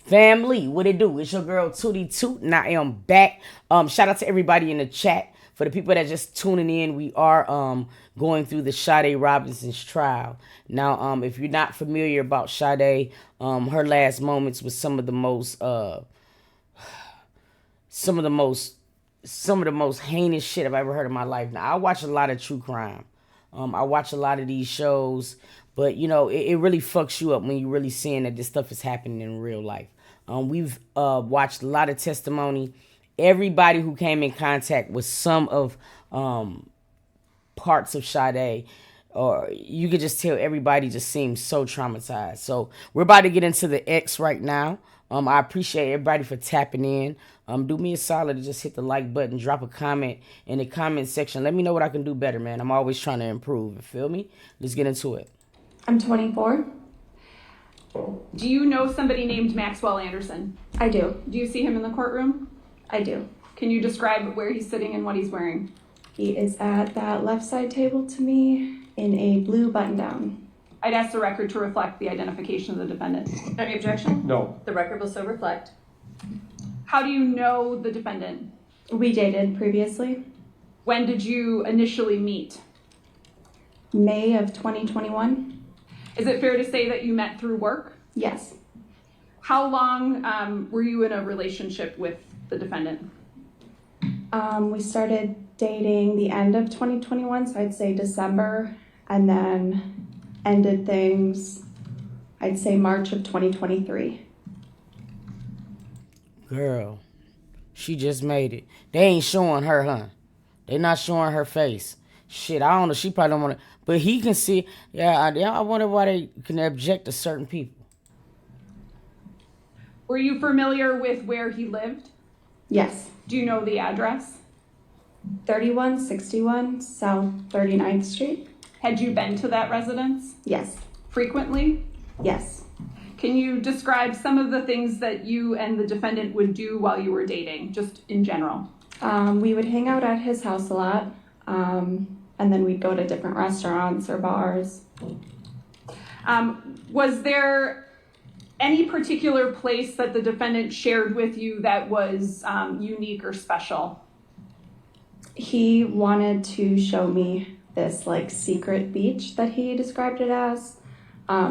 Family, what it do? It's your girl Tootie Toot, and I am back. Shout out to everybody in the chat. For the people that just tuning in, we are going through the Sade Robinson's trial. Now, if you're not familiar about Sade, her last moments was some of the most heinous shit I've ever heard in my life. Now, I watch a lot of true crime. I watch a lot of these shows, but you know, it really fucks you up when you're really seeing that this stuff is happening in real life. We've watched a lot of testimony. Everybody who came in contact with some of parts of Sade, or you could just tell everybody just seems so traumatized. So we're about to get into the X right now. I appreciate everybody for tapping in. Do me a solid to just hit the like button, drop a comment in the comment section. Let me know what I can do better, man. I'm always trying to improve. You feel me? Let's get into it. I'm 24. Do you know somebody named Maxwell Anderson? I do. Do you see him in the courtroom? I do. Can you describe where he's sitting and what he's wearing? He is at that left side table to me in a blue button down. I'd ask the record to reflect the identification of the defendant. Any objection? No. The record will so reflect. How do you know the defendant? We dated previously. When did you initially meet? May of 2021. Is it fair to say that you met through work? Yes. How long were you in a relationship with the defendant? We started dating the end of 2021, so I'd say December, and then ended things, I'd say March of 2023. Girl, she just made it. They ain't showing her, huh? They not showing her face. Shit, I don't know. She probably don't want to. But he can see. Yeah, I wonder why they can object to certain people. Were you familiar with where he lived? Yes. Do you know the address? 3161 South 39th Street. Had you been to that residence Yes. frequently? Yes. Can you describe some of the things that you and the defendant would do while you were dating, just in general? We would hang out at his house a lot, and then we'd go to different restaurants or bars. Was there any particular place that the defendant shared with you that was unique or special? He wanted to show me this like secret beach that he described it as,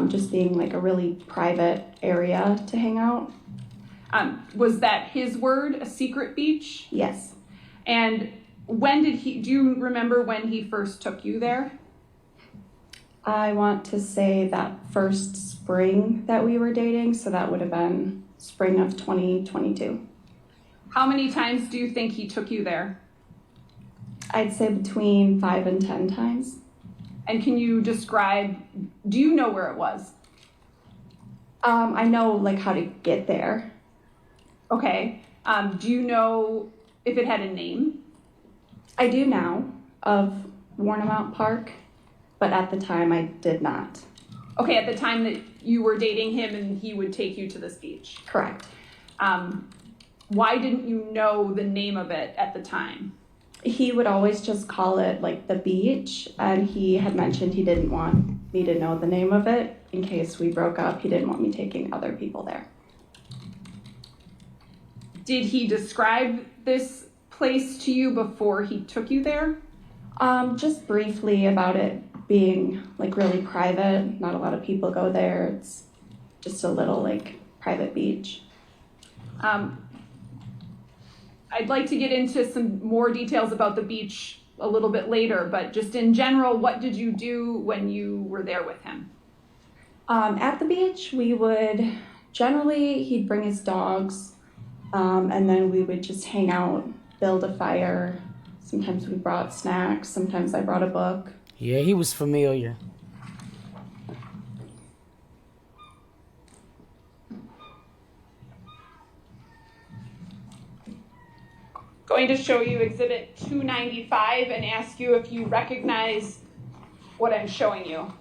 just being like a really private area to hang out. Was that his word, a secret beach? Yes. And do you remember when he first took you there? I want to say that first spring that we were dating, so that would have been spring of 2022. How many times do you think he took you there? I'd say between 5 and 10 times. And can you describe, do you know where it was? I know like how to get there. Okay. Do you know if it had a name? I do now, of Warnemount Park, but at the time I did not. Okay, at the time that you were dating him and he would take you to this beach. Correct. Why didn't you know the name of it at the time? He would always just call it like the beach, and he had mentioned he didn't want me to know the name of it in case we broke up. He didn't want me taking other people there. Did he describe this place to you before he took you there? Just briefly about it being like really private. Not a lot of people go there. It's just a little like private beach. I'd like to get into some more details about the beach a little bit later, but just in general, what did you do when you were there with him? At the beach, we would generally, he'd bring his dogs, and then we would just hang out, build a fire. Sometimes we brought snacks, sometimes I brought a book. Yeah, he was familiar. Going to show you Exhibit 295 and ask you if you recognize what I'm showing you.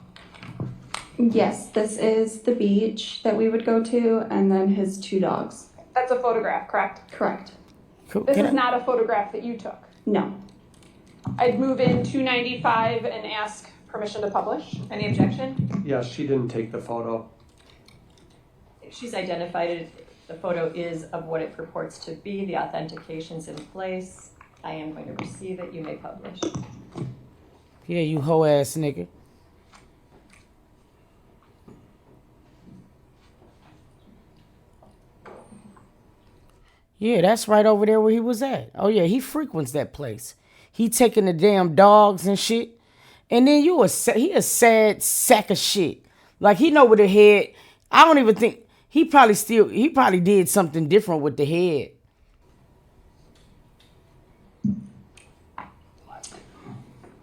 Yes, this is the beach that we would go to, and then his 2 dogs. That's a photograph, correct? Correct. Cool. This is not a photograph that you took. No. I'd move in 295 and ask permission to publish. Any objection? Yes, she didn't take the photo. She's identified it The photo is of what it purports to be. The authentication's in place. I am going to receive it. You may publish. Yeah, you hoe ass nigga. Yeah, that's right over there where he was at. Oh yeah, he frequents that place. He taking the damn dogs and shit. And then he a sad sack of shit. Like he know with the head. I don't even think he probably did something different with the head.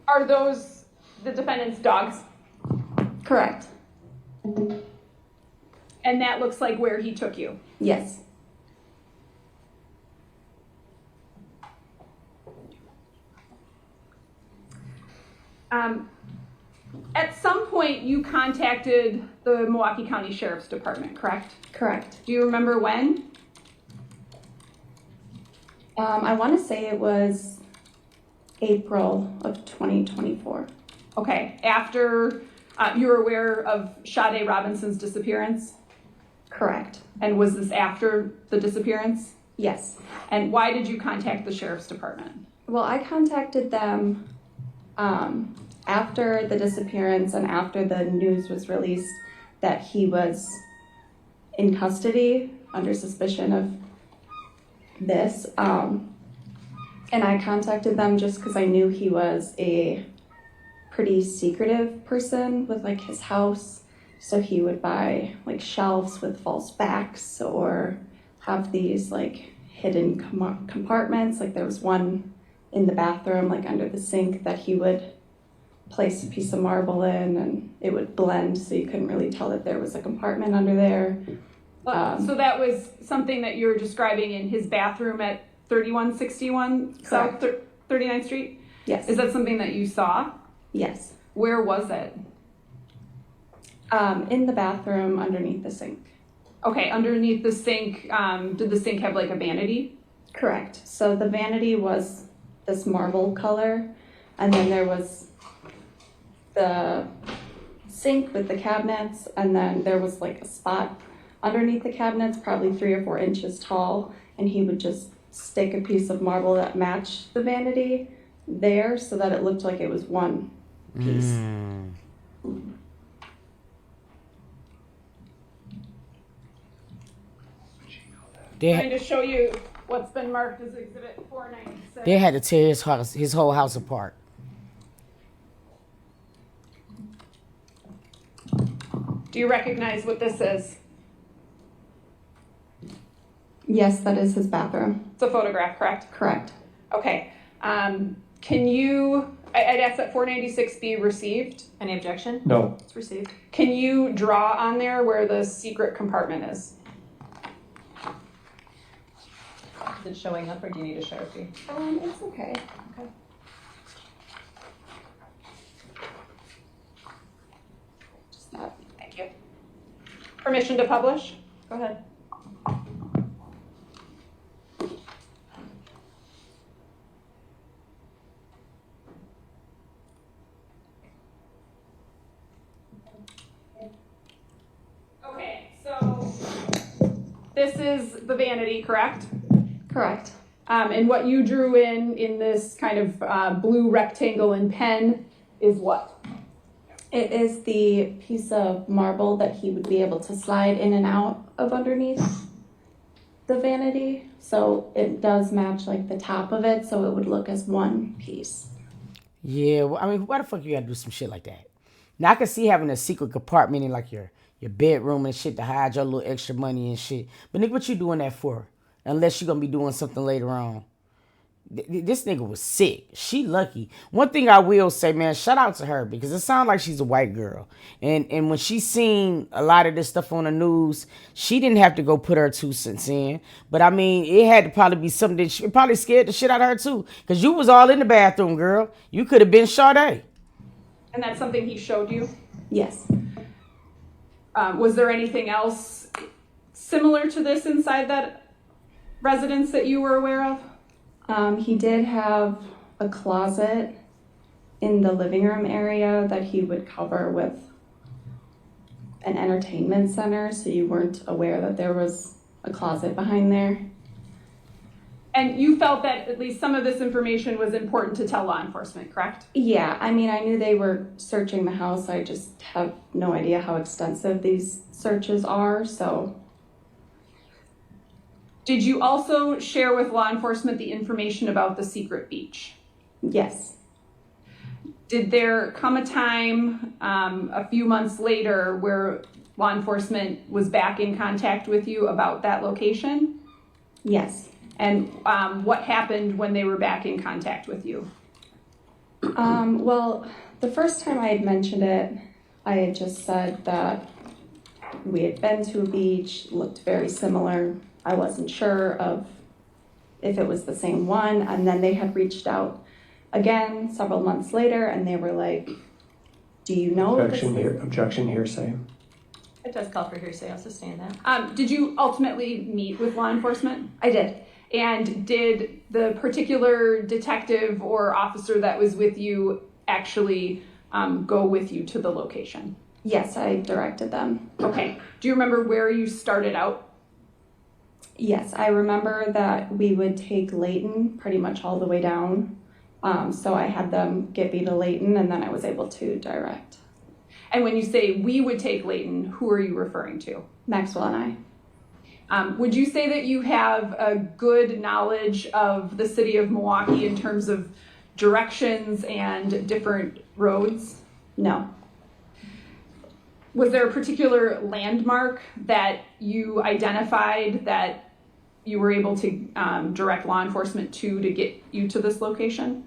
Are those the defendant's dogs? Correct. And that looks like where he took you. Yes. At some point, you contacted the Milwaukee County Sheriff's Department, correct? Correct. Do you remember when? I want to say it was April of 2024. Okay, after you were aware of SADE Robinson's disappearance? Correct. And was this after the disappearance? Yes. And why did you contact the Sheriff's Department? Well, I contacted them after the disappearance and after the news was released that he was in custody under suspicion of this. And I contacted them just because I knew he was a pretty secretive person with like his house. So he would buy like shelves with false backs or have these like hidden compartments. Like there was one in the bathroom, like under the sink, that he would place a piece of marble in and it would blend so you couldn't really tell that there was a compartment under there. So that was something that you were describing in his bathroom at 3161 South 39th Street? Yes. Is that something that you saw? Yes. Where was it? In the bathroom underneath the sink. Okay, underneath the sink, did the sink have like a vanity? Correct. So the vanity was this marble color, and then there was the sink with the cabinets, and then there was like a spot underneath the cabinets, probably 3 or 4 inches tall, and he would just stick a piece of marble that matched the vanity there so that it looked like it was one piece. Trying to show you what's been marked as Exhibit 496. They had to tear his whole house apart. Do you recognize what this is? Yes, that is his bathroom. It's a photograph, correct? Correct. Okay. Can you, I'd ask that 496 be received. Any objection? No. It's received. Can you draw on there where the secret compartment is? Is it showing up or do you need a Sharpie? It's okay. Okay. Just that. Thank you. Permission to publish? Go ahead. Okay, so this is the vanity, correct? Correct. And what you drew in this kind of blue rectangle in pen is what? It is the piece of marble that he would be able to slide in and out of underneath the vanity. So it does match like the top of it, so it would look as one piece. Yeah, well, I mean, why the fuck you gotta do some shit like that? Now I can see having a secret compartment in like your bedroom and shit to hide your little extra money and shit. But nigga, what you doing that for? Unless you're gonna be doing something later on. This nigga was sick. She lucky. One thing I will say, man, shout out to her because it sounds like she's a white girl. And when she seen a lot of this stuff on the news, she didn't have to go put her 2 cents in. But I mean, it had to probably be something that she probably scared the shit out of her too. Because you was all in the bathroom, girl. You could have been Sade. And that's something he showed you? Yes. Was there anything else similar to this inside that residence that you were aware of? He did have a closet in the living room area that he would cover with an entertainment center, so you weren't aware that there was a closet behind there. And you felt that at least some of this information was important to tell law enforcement, correct? Yeah, I mean, I knew they were searching the house. I just have no idea how extensive these searches are, so. Did you also share with law enforcement the information about the secret beach? Yes. Did there come a time a few months later where law enforcement was back in contact with you about that location? Yes. And what happened when they were back in contact with you? Well, the first time I had mentioned it, I had just said that we had been to a beach, looked very similar. I wasn't sure of if it was the same one, and then they had reached out again several months later, and they were like, do you know if this is-" Objection, hearsay. It does call for hearsay, I'll sustain that. Did you ultimately meet with law enforcement? I did. And did the particular detective or officer that was with you actually go with you to the location? Yes, I directed them. Okay. Do you remember where you started out? Yes, I remember that we would take Layton pretty much all the way down. So I had them get me to Layton, and then I was able to direct. And when you say we would take Layton, who are you referring to? Maxwell and I. Would you say that you have a good knowledge of the city of Milwaukee in terms of directions and different roads? No. Was there a particular landmark that you identified that you were able to direct law enforcement to get you to this location?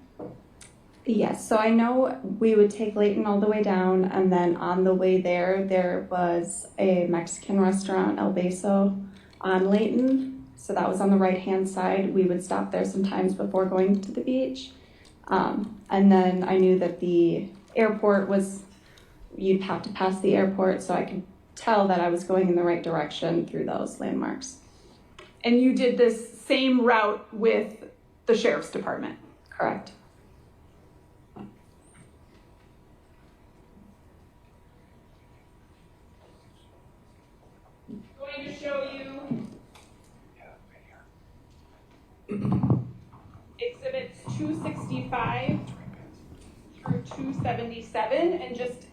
Yes, so I know we would take Layton all the way down, and then on the way there was a Mexican restaurant, El Beso, on Layton. So that was on the right-hand side. We would stop there sometimes before going to the beach. And then I knew that the airport was, you'd have to pass the airport, so I could tell that I was going in the right direction through those landmarks. And you did this same route with the sheriff's department? Correct. Going to show you exhibits 265 through 277, and just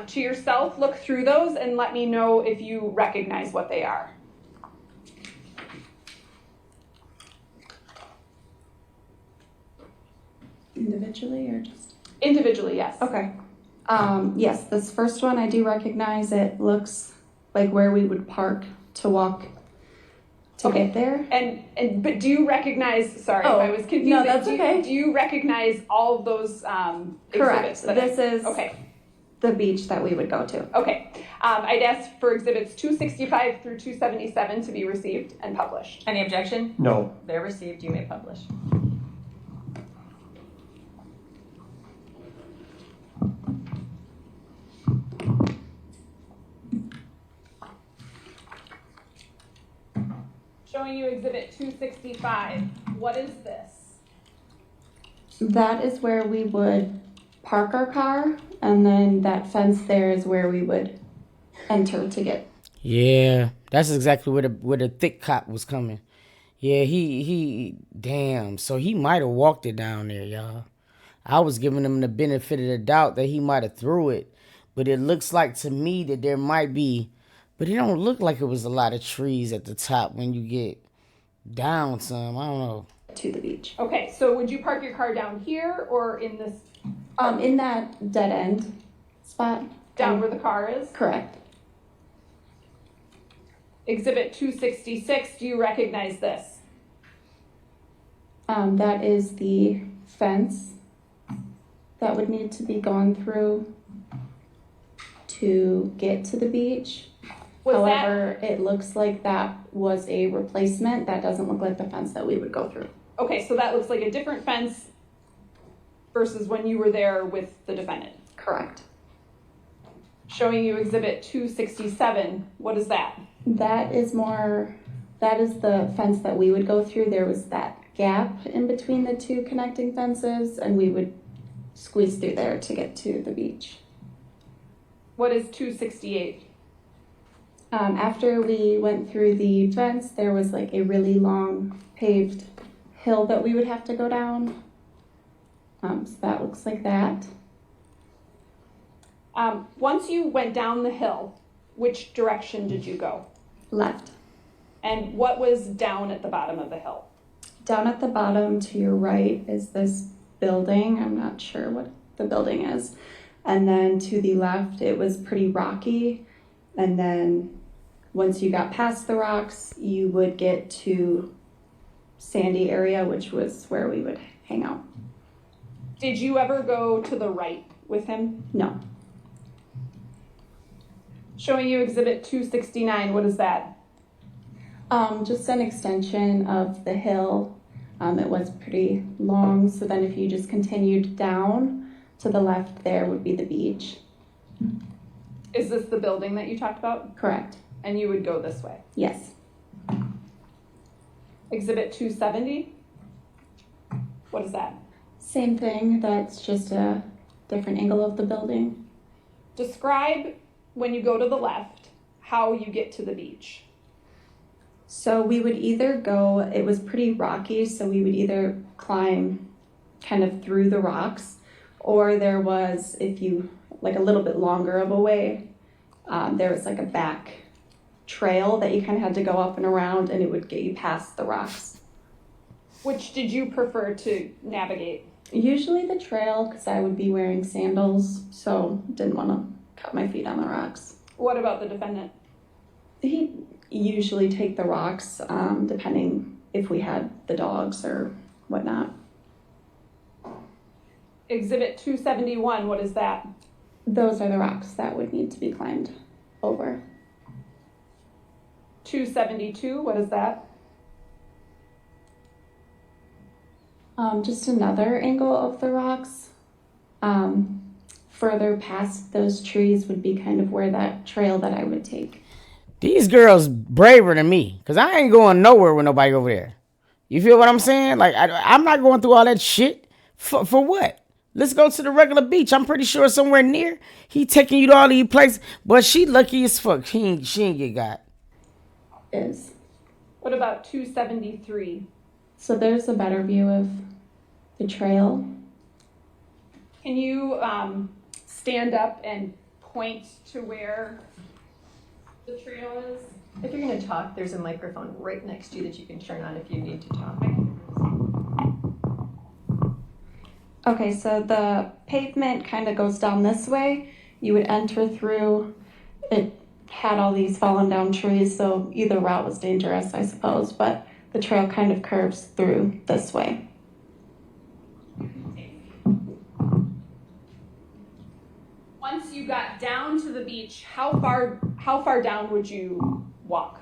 to yourself look through those and let me know if you recognize what they are. Individually or just? Individually, yes. Okay. Yes, this first one I do recognize. It looks like where we would park to walk to Okay. get there. And but do you recognize, sorry if I was confused. No, that's okay. Do you recognize all of those Correct. exhibits? that This is Okay. the beach that we would go to. Okay. I'd ask for exhibits 265 through 277 to be received and published. Any objection? No. They're received, you may publish. Showing you exhibit 265. What is this? That is where we would park our car, and then that fence there is where we would enter to get. Yeah, that's exactly where the thick cop was coming. Yeah, he damn. So he might have walked it down there, y'all. I was giving him the benefit of the doubt that he might have threw it, but it looks like to me that there might be, but it don't look like it was a lot of trees at the top when you get down some. I don't know. To the beach. Okay, so would you park your car down here or in this, In that dead end spot. down where the car is? Correct. Exhibit 266, do you recognize this? That is the fence that would need to be gone through to get to the beach. However, it looks like that was a replacement. That doesn't look like the fence that we would go through. Okay, so that looks like a different fence versus when you were there with the defendant. Correct. Showing you exhibit 267, what is that? That is the fence that we would go through. There was that gap in between the two connecting fences, and we would squeeze through there to get to the beach. What is 268? After we went through the fence, there was like a really long paved hill that we would have to go down. So that looks like that. Once you went down the hill, which direction did you go? Left. And what was down at the bottom of the hill? Down at the bottom to your right is this building. I'm not sure what the building is. And then to the left, it was pretty rocky. And then once you got past the rocks, you would get to sandy area, which was where we would hang out. Did you ever go to the right with him? No. Showing you exhibit 269, what is that? Just an extension of the hill. It was pretty long, so then if you just continued down to the left, there would be the beach. Is this the building that you talked about? Correct. And you would go this way. Yes. Exhibit 270, what is that? Same thing, that's just a different angle of the building. Describe, when you go to the left, how you get to the beach. So we would either go, it was pretty rocky, so we would either climb kind of through the rocks, or there was, if you, like a little bit longer of a way, there was like a back trail that you kind of had to go up and around, and it would get you past the rocks. Which did you prefer to navigate? Usually the trail, because I would be wearing sandals, so didn't want to cut my feet on the rocks. What about the defendant? He usually take the rocks, depending if we had the dogs or whatnot. Exhibit 271, what is that? Those are the rocks that would need to be climbed over. 272, what is that? Just another angle of the rocks. Further past those trees would be kind of where that trail that I would take. These girls braver than me, because I ain't going nowhere with nobody over there. You feel what I'm saying? Like, I'm not going through all that shit. For what? Let's go to the regular beach. I'm pretty sure somewhere near. He taking you to all these places. But she lucky as fuck. She ain't get got. Is. What about 273? So there's a better view of the trail. Can you stand up and point to where the trail is? If you're going to talk, there's a microphone right next to you that you can turn on if you need to talk. Okay, so the pavement kind of goes down this way. You would enter through, it had all these fallen down trees, so either route was dangerous, I suppose, but the trail kind of curves through this way. Once you got down to the beach, how far down would you walk?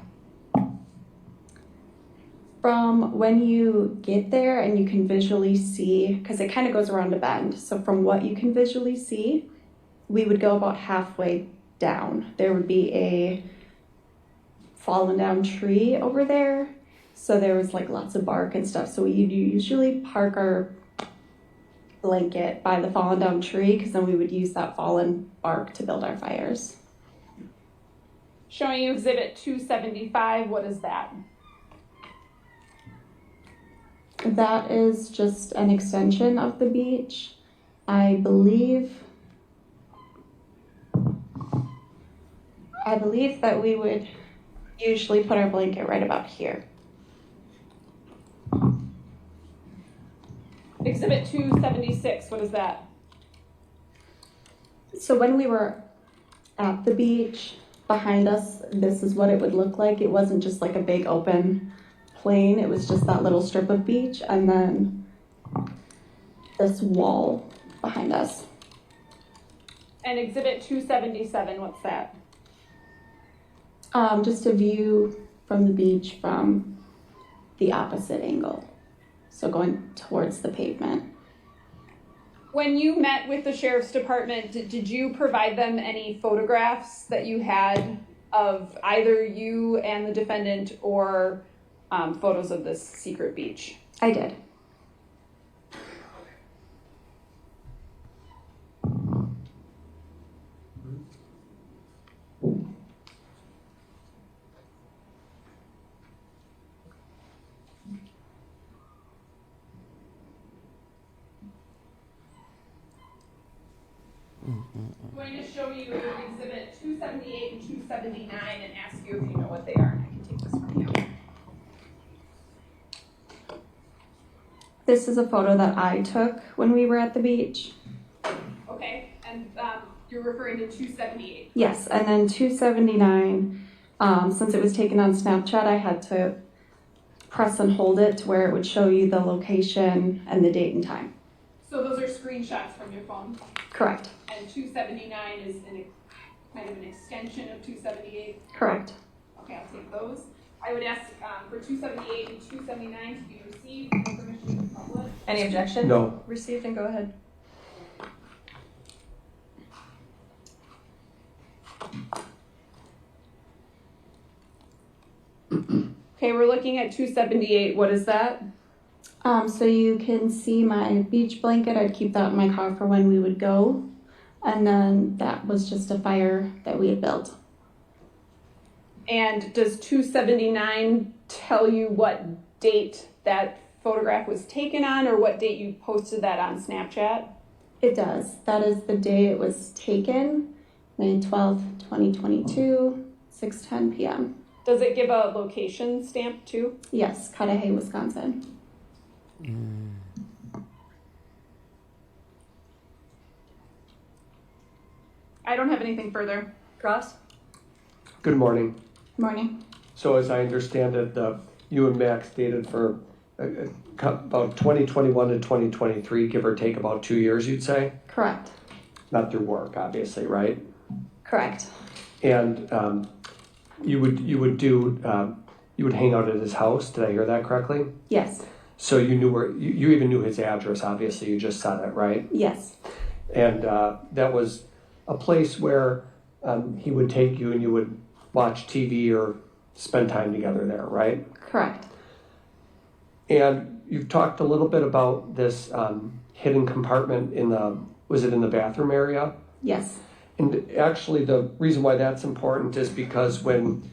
From when you get there and you can visually see, because it kind of goes around a bend, so from what you can visually see, we would go about halfway down. There would be a fallen down tree over there, so there was like lots of bark and stuff, so we usually park our blanket by the fallen down tree, because then we would use that fallen bark to build our fires. Showing you exhibit 275, what is that? That is just an extension of the beach. I believe that we would usually put our blanket right about here. Exhibit 276, what is that? So when we were at the beach, behind us, this is what it would look like. It wasn't just like a big open plain, it was just that little strip of beach, and then this wall behind us. And exhibit 277, what's that? Just a view from the beach from the opposite angle, so going towards the pavement. When you met with the sheriff's department, did you provide them any photographs that you had of either you and the defendant, or photos of this secret beach? I did. show you exhibit 278 and 279 and ask you if you know what they are. And I can take this from you. This is a photo that I took when we were at the beach. Okay, and you're referring to 278. Yes, and then 279, since it was taken on Snapchat, I had to press and hold it to where it would show you the location and the date and time. So those are screenshots from your phone. Correct. And 279 is kind of an extension of 278. Correct. Okay, I'll take those. I would ask for 278 and 279 to be received and permission to publish. Any objection? No. Received, and go ahead. Okay, we're looking at 278. What is that? So you can see my beach blanket. I'd keep that in my car for when we would go. And then that was just a fire that we had built. And does 279 tell you what date that photograph was taken on, or what date you posted that on Snapchat? It does. That is the day it was taken, May 12th, 2022, 6:10 p.m. Does it give a location stamp too? Yes, Cudahy, Wisconsin. I don't have anything further. Cross? Good morning. Morning. So as I understand it, you and Max dated for about 2021 to 2023, give or take about 2 years, you'd say? Correct. Not through work, obviously, right? Correct. And you would hang out at his house. Did I hear that correctly? Yes. So you knew where you even knew his address. Obviously, you just said it, right? Yes. And that was a place where he would take you and you would watch TV or spend time together there, right? Correct. And you've talked a little bit about this hidden compartment was it in the bathroom area? Yes. And actually the reason why that's important is because when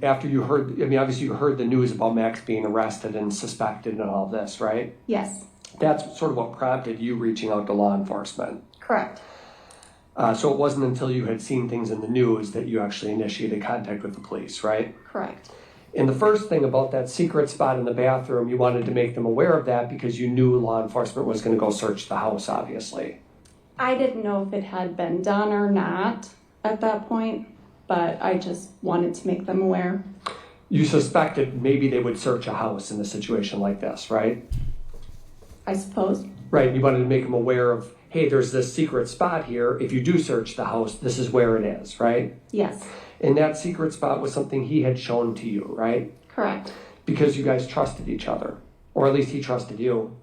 after you heard, obviously you heard the news about Max being arrested and suspected and all this, right? Yes. That's sort of what prompted you reaching out to law enforcement. Correct. So it wasn't until you had seen things in the news that you actually initiated contact with the police, right? Correct. And the first thing about that secret spot in the bathroom, you wanted to make them aware of that because you knew law enforcement was going to go search the house, obviously. I didn't know if it had been done or not at that point, but I just wanted to make them aware. You suspected maybe they would search a house in a situation like this, right? I suppose. Right, you wanted to make them aware of, hey, there's this secret spot here. If you do search the house, this is where it is, right? Yes. And that secret spot was something he had shown to you, right? Correct. Because you guys trusted each other, or at least he trusted you.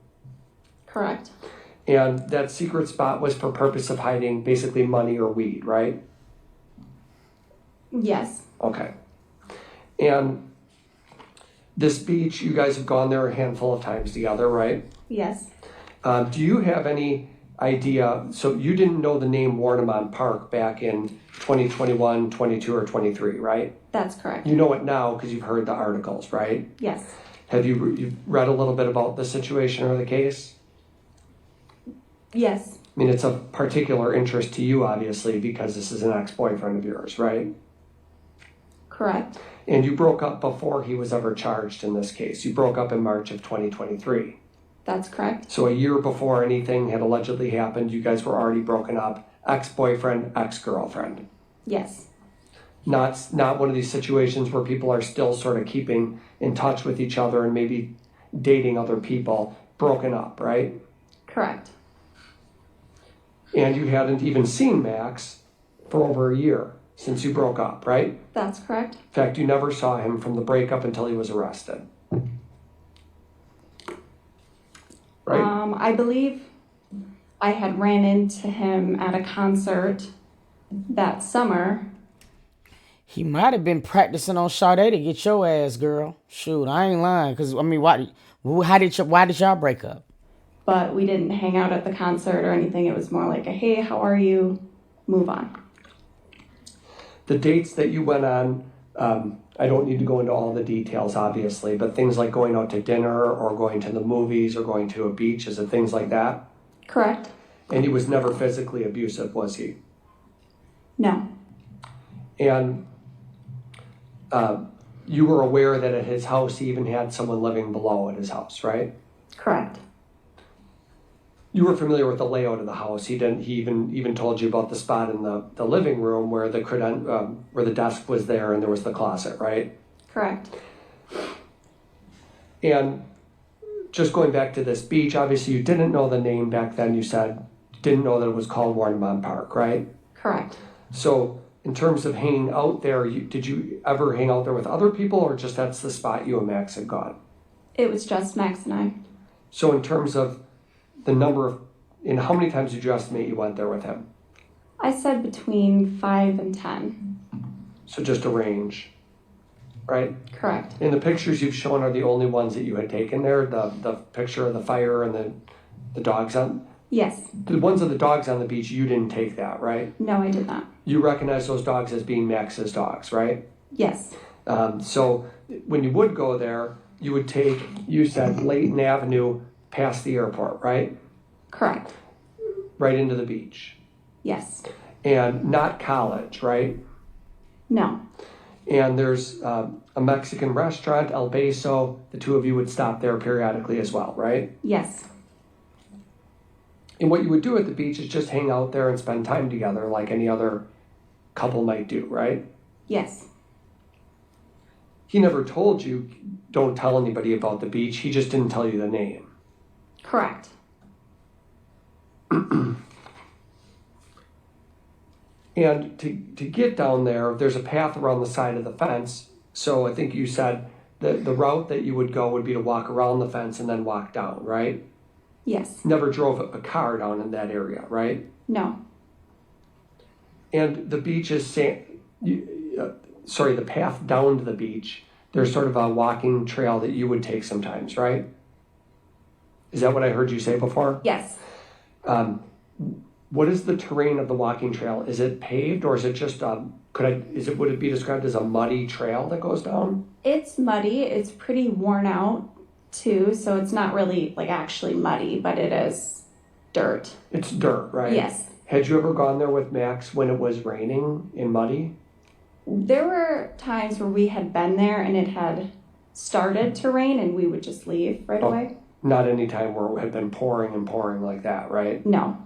Correct. And that secret spot was for purpose of hiding basically money or weed, right? Yes. Okay. And this beach, you guys have gone there a handful of times together, right? Yes. Do you have any idea, so you didn't know the name Warnemont Park back in 2021, 22, or 23, right? That's correct. You know it now because you've heard the articles, right? Yes. Have you've read a little bit about the situation or the case? Yes. I mean, it's of particular interest to you, obviously, because this is an ex-boyfriend of yours, right? Correct. And you broke up before he was ever charged in this case. You broke up in March of 2023. That's correct. So a year before anything had allegedly happened, you guys were already broken up. Ex-boyfriend, ex-girlfriend. Yes. Not one of these situations where people are still sort of keeping in touch with each other and maybe dating other people. Broken up, right? Correct. And you hadn't even seen Max for over a year since you broke up, right? That's correct. In fact, you never saw him from the breakup until he was arrested. Right? I believe I had ran into him at a concert that summer. He might have been practicing on Sade to get your ass, girl. Shoot, I ain't lying. Cause I mean, why did y'all break up? But we didn't hang out at the concert or anything. It was more like a, hey, how are you? Move on. The dates that you went on, I don't need to go into all the details, obviously, but things like going out to dinner or going to the movies or going to a beach, is it things like that? Correct. And he was never physically abusive, was he? No. And you were aware that at his house he even had someone living below at his house, right? Correct. You were familiar with the layout of the house. He even told you about the spot in the living room where where the desk was there and there was the closet, right? Correct. And just going back to this beach, obviously you didn't know the name back then. You said didn't know that it was called Warrenbaum Park, right? Correct. So in terms of hanging out there, did you ever hang out there with other people, or just that's the spot you and Max had gone? It was just Max and I. So in terms of the number of, and how many times did you estimate you went there with him? I said between 5 and 10. So just a range, right? Correct. And the pictures you've shown are the only ones that you had taken there? The picture of the fire and the dogs on? Yes. The ones of the dogs on the beach, you didn't take that, right? No, I did not. You recognize those dogs as being Max's dogs, right? Yes. So when you would go there, you would take, you said Layton Avenue past the airport, right? Correct. Right into the beach. Yes. And not College, right? No. And there's a Mexican restaurant, El Beso. The two of you would stop there periodically as well, right? Yes. And what you would do at the beach is just hang out there and spend time together like any other couple might do, right? Yes. He never told you, don't tell anybody about the beach. He just didn't tell you the name. Correct. And to get down there, there's a path around the side of the fence. So I think you said that the route that you would go would be to walk around the fence and then walk down, right? Yes. Never drove a car down in that area, right? No. And the beach is, the path down to the beach, there's sort of a walking trail that you would take sometimes, right? Is that what I heard you say before? Yes. What is the terrain of the walking trail? Is it paved, or is it just would it be described as a muddy trail that goes down? It's muddy. It's pretty worn out too, so it's not really like actually muddy, but it is dirt. It's dirt, right? Yes. Had you ever gone there with Max when it was raining and muddy? There were times where we had been there and it had started to rain and we would just leave right away. Not any time where it had been pouring and pouring like that, right? No.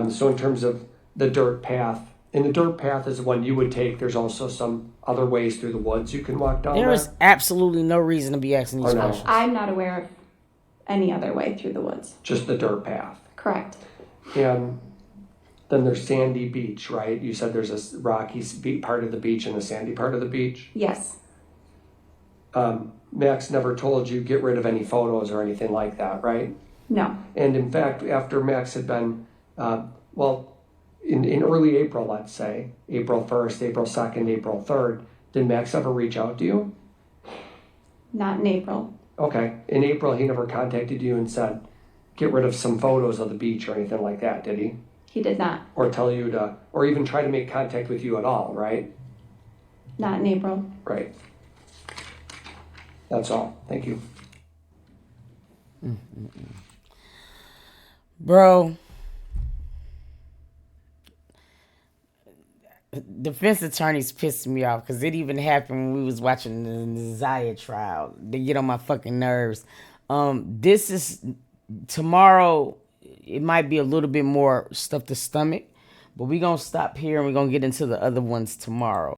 So in terms of the dirt path, and the dirt path is the one you would take. There's also some other ways through the woods you can walk down There is absolutely no reason to be asking these Or no? questions. I'm not aware of any other way through the woods. Just the dirt path. Correct. And then there's sandy beach, right? You said there's a rocky part of the beach and a sandy part of the beach. Yes. Max never told you get rid of any photos or anything like that, right? No. And in fact, after Max had been, in early April, let's say, April 1st, April 2nd, April 3rd, did Max ever reach out to you? Not in April. Okay. In April, he never contacted you and said, get rid of some photos of the beach or anything like that, did he? He did not. Or tell you to, or even try to make contact with you at all, right? Not in April. Right. That's all. Thank you. Bro, defense attorneys pissed me off because it even happened when we was watching the Zaya trial. They get on my fucking nerves. This is tomorrow. It might be a little bit more stuff to stomach, but we gonna stop here and we're gonna get into the other ones tomorrow.